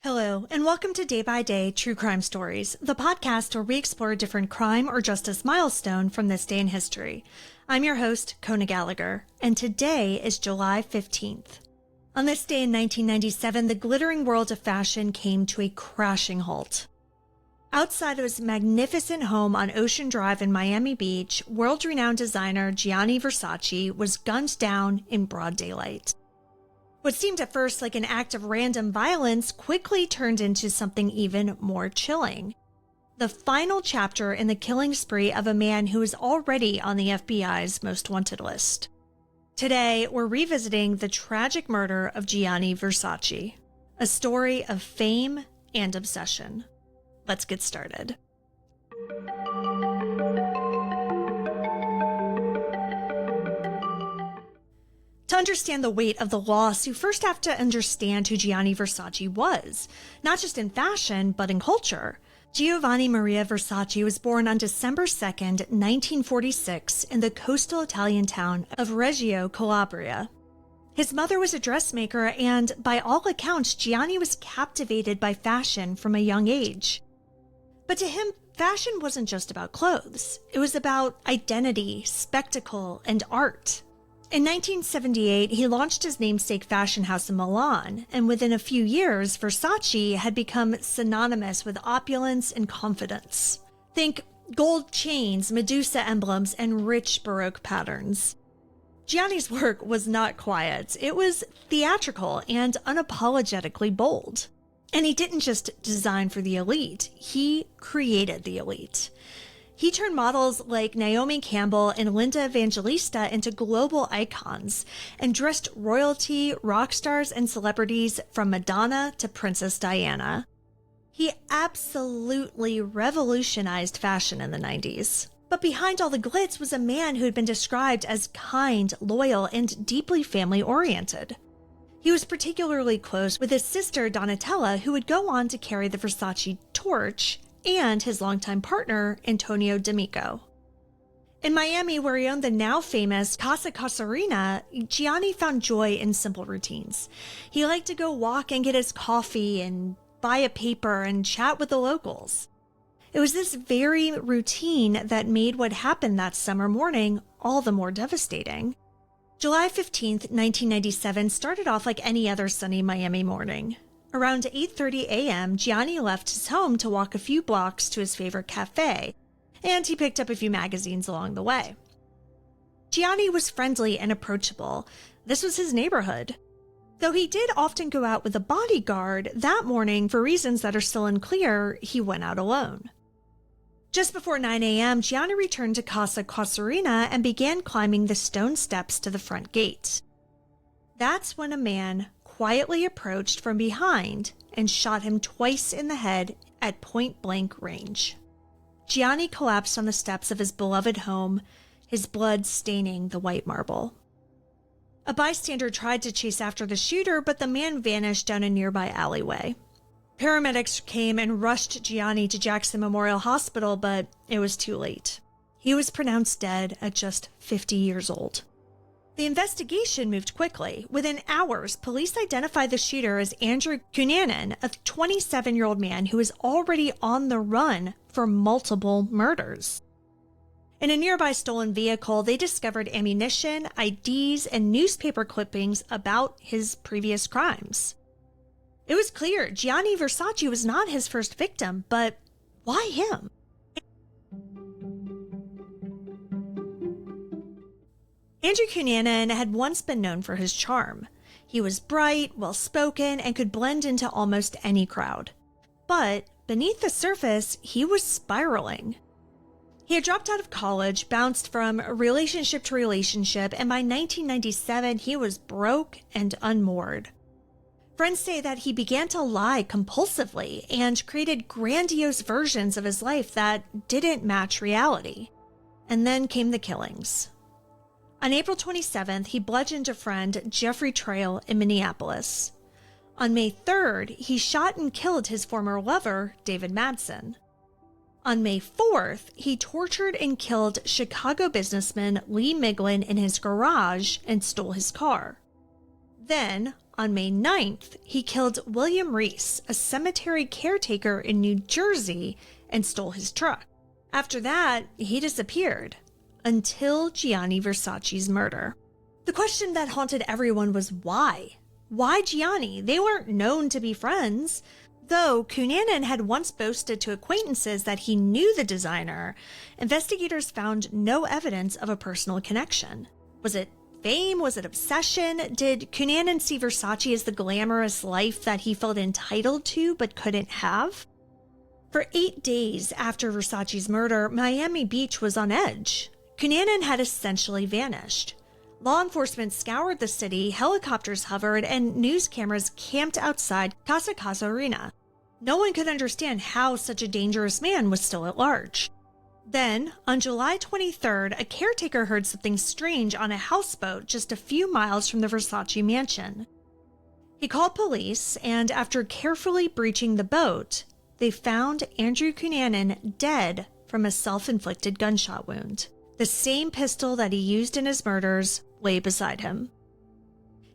Hello, and welcome to Day by Day True Crime Stories, the podcast where we explore a different crime or justice milestone from this day in history. I'm your host, Kona Gallagher, and today is July 15th. On this day in 1997, the glittering world of fashion came to a crashing halt. Outside of his magnificent home on Ocean Drive in Miami Beach, world-renowned designer Gianni Versace was gunned down in broad daylight. What seemed at first like an act of random violence quickly turned into something even more chilling. The final chapter in the killing spree of a man who is already on the FBI's most wanted list. Today, we're revisiting the tragic murder of Gianni Versace, a story of fame and obsession. Let's get started. To understand the weight of the loss, you first have to understand who Gianni Versace was, not just in fashion, but in culture. Giovanni Maria Versace was born on December 2nd, 1946, in the coastal Italian town of Reggio Calabria. His mother was a dressmaker, and by all accounts, Gianni was captivated by fashion from a young age. But to him, fashion wasn't just about clothes. It was about identity, spectacle, and art. In 1978, he launched his namesake fashion house in Milan, and within a few years, Versace had become synonymous with opulence and confidence. Think gold chains, Medusa emblems, and rich Baroque patterns. Gianni's work was not quiet. It was theatrical and unapologetically bold. And he didn't just design for the elite, he created the elite. He turned models like Naomi Campbell and Linda Evangelista into global icons and dressed royalty, rock stars, and celebrities from Madonna to Princess Diana. He absolutely revolutionized fashion in the 90s. But behind all the glitz was a man who had been described as kind, loyal, and deeply family-oriented. He was particularly close with his sister Donatella, who would go on to carry the Versace torch, and his longtime partner, Antonio D'Amico. In Miami, where he owned the now famous Casa Casuarina, Gianni found joy in simple routines. He liked to go walk and get his coffee and buy a paper and chat with the locals. It was this very routine that made what happened that summer morning all the more devastating. July 15th, 1997 started off like any other sunny Miami morning. Around 8:30 a.m., Gianni left his home to walk a few blocks to his favorite cafe, and he picked up a few magazines along the way. Gianni was friendly and approachable. This was his neighborhood. Though he did often go out with a bodyguard, that morning, for reasons that are still unclear, he went out alone. Just before 9 a.m., Gianni returned to Casa Casuarina and began climbing the stone steps to the front gate. That's when a man quietly approached from behind and shot him twice in the head at point-blank range. Gianni collapsed on the steps of his beloved home, his blood staining the white marble. A bystander tried to chase after the shooter, but the man vanished down a nearby alleyway. Paramedics came and rushed Gianni to Jackson Memorial Hospital, but it was too late. He was pronounced dead at just 50 years old. The investigation moved quickly. Within hours, police identified the shooter as Andrew Kunanin, a 27-year-old man who was already on the run for multiple murders. In a nearby stolen vehicle, they discovered ammunition, IDs, and newspaper clippings about his previous crimes. It was clear Gianni Versace was not his first victim, but why him? Andrew Kunanin had once been known for his charm. He was bright, well-spoken, and could blend into almost any crowd. But beneath the surface, he was spiraling. He had dropped out of college, bounced from relationship to relationship, and by 1997, he was broke and unmoored. Friends say that he began to lie compulsively and created grandiose versions of his life that didn't match reality. And then came the killings. On April 27th, he bludgeoned a friend, Jeffrey Trail, in Minneapolis. On May 3rd, he shot and killed his former lover, David Madsen. On May 4th, he tortured and killed Chicago businessman Lee Miglin in his garage and stole his car. Then, on May 9th, he killed William Reese, a cemetery caretaker in New Jersey, and stole his truck. After that, he disappeared until Gianni Versace's murder. The question that haunted everyone was why? Why Gianni? They weren't known to be friends. Though Kunanin had once boasted to acquaintances that he knew the designer, investigators found no evidence of a personal connection. Was it fame? Was it obsession? Did Kunanin see Versace as the glamorous life that he felt entitled to but couldn't have? For 8 days after Versace's murder, Miami Beach was on edge. Kunanin had essentially vanished. Law enforcement scoured the city, helicopters hovered, and news cameras camped outside Casa Arena. No one could understand how such a dangerous man was still at large. Then, on July 23rd, a caretaker heard something strange on a houseboat just a few miles from the Versace mansion. He called police, and after carefully breaching the boat, they found Andrew Kunanin dead from a self-inflicted gunshot wound. The same pistol that he used in his murders lay beside him.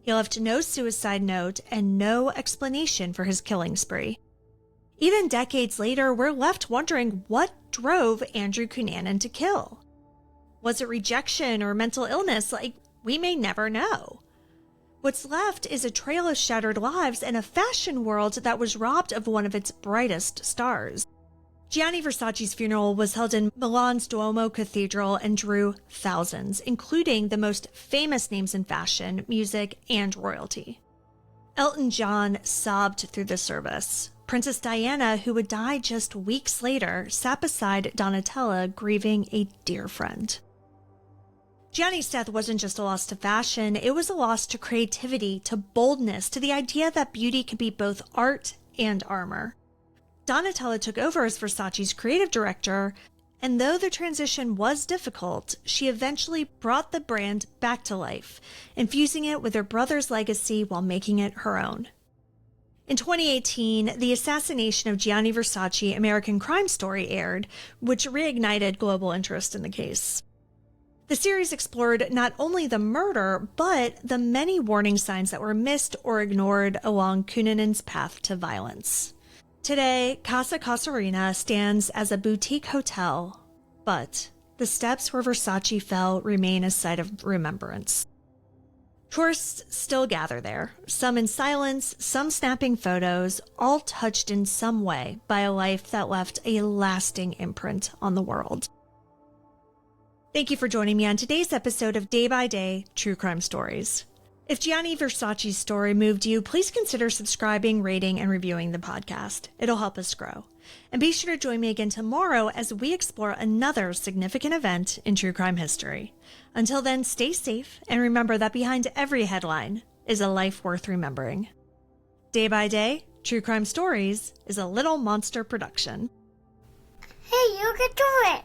He left no suicide note and no explanation for his killing spree. Even decades later, we're left wondering what drove Andrew Kunanin to kill. Was it rejection or mental illness? We may never know. What's left is a trail of shattered lives and a fashion world that was robbed of one of its brightest stars. Gianni Versace's funeral was held in Milan's Duomo Cathedral and drew thousands, including the most famous names in fashion, music, and royalty. Elton John sobbed through the service. Princess Diana, who would die just weeks later, sat beside Donatella, grieving a dear friend. Gianni's death wasn't just a loss to fashion, it was a loss to creativity, to boldness, to the idea that beauty could be both art and armor. Donatella took over as Versace's creative director, and though the transition was difficult, she eventually brought the brand back to life, infusing it with her brother's legacy while making it her own. In 2018, the assassination of Gianni Versace, American Crime Story aired, which reignited global interest in the case. The series explored not only the murder, but the many warning signs that were missed or ignored along Kunanin's path to violence. Today, Casa Arena stands as a boutique hotel, but the steps where Versace fell remain a site of remembrance. Tourists still gather there, some in silence, some snapping photos, all touched in some way by a life that left a lasting imprint on the world. Thank you for joining me on today's episode of Day by Day True Crime Stories. If Gianni Versace's story moved you, please consider subscribing, rating, and reviewing the podcast. It'll help us grow. And be sure to join me again tomorrow as we explore another significant event in true crime history. Until then, stay safe and remember that behind every headline is a life worth remembering. Day by Day, True Crime Stories is a Little Monster production. Hey, you can do it!